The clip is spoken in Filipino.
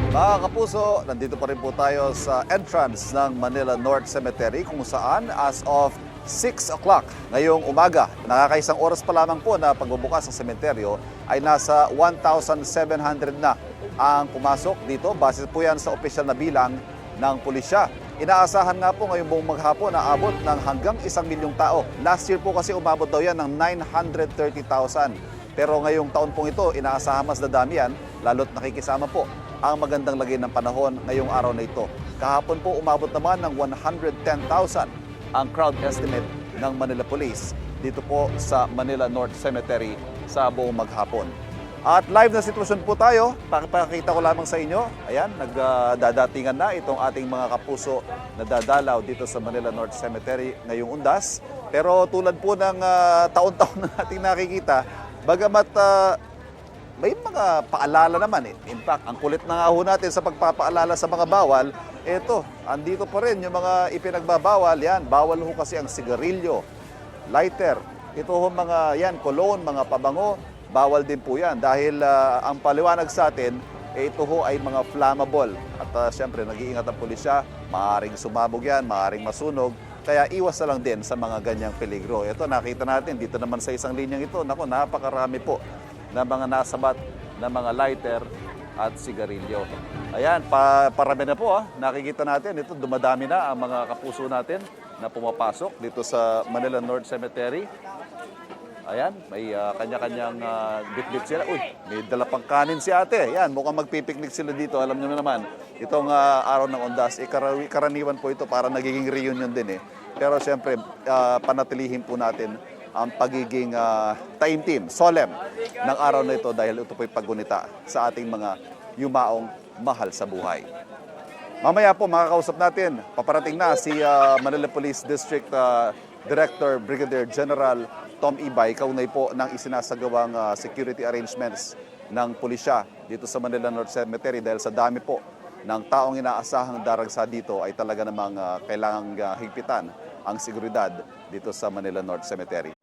Mga kapuso, nandito pa rin po tayo sa entrance ng Manila North Cemetery kung saan as of 6 o'clock ngayong umaga, nakakaisang oras pa lamang po na pagbubukas ng sementeryo ay nasa 1,700 na ang pumasok dito. Base po yan sa opisyal na bilang ng pulisya. Inaasahan nga po ngayong buong maghapon na abot ng hanggang 1,000,000 tao. Last year po kasi umabot daw yan ng 930,000. Pero ngayong taon pong ito, inaasahan mas dadami yan, lalo't nakikisama po ang magandang lagay ng panahon ngayong araw na ito. Kahapon po umabot naman ng 110,000 ang crowd estimate ng Manila Police dito po sa Manila North Cemetery sa buong maghapon. At live na sitwasyon po tayo, pakita ko lamang sa inyo. Ayan, nagdadatingan na itong ating mga kapuso na dadalaw dito sa Manila North Cemetery ngayong undas. Pero tulad po ng taon-taon na nating nakikita, bagamat may mga paalala naman eh. In fact, ang kulit na nga ho natin sa pagpapaalala sa mga bawal, eto, andito pa rin yung mga ipinagbabawal. Yan, bawal ho kasi ang sigarilyo, lighter. Ito ho mga yan, cologne, mga pabango, bawal din po yan. Dahil ang paliwanag sa atin, ito ho ay mga flammable. At siyempre, nag-iingat ang pulisya, maaaring sumabog yan, maaaring masunog. Kaya iwas na lang din sa mga ganyang peligro. Ito, nakita natin, dito naman sa isang linyang ito, naku, napakarami po na mga nasabat na mga lighter at sigarilyo. Ayan, parami na po. Nakikita natin, ito dumadami na ang mga kapuso natin na pumapasok dito sa Manila North Cemetery. Ayan, may kanya-kanyang bit-bit sila. Uy, may dala pang kanin si ate. Ayan, mukhang magpipiknik sila dito. Alam niyo naman, itong araw ng Undas, karaniwan po ito para nagiging reunion din eh. Pero siyempre, panatilihin po natin ang pagiging taimtim, solemn ng araw na ito dahil ito po'y paggunita sa ating mga yumaong mahal sa buhay. Mamaya po makakausap natin, paparating na si Manila Police District Director Brigadier General Tom Ibay, kaunay po ng isinasagawang security arrangements ng pulisya dito sa Manila North Cemetery dahil sa dami po ng taong inaasahang daragsa dito ay talaga namang kailangang higpitan ang seguridad dito sa Manila North Cemetery.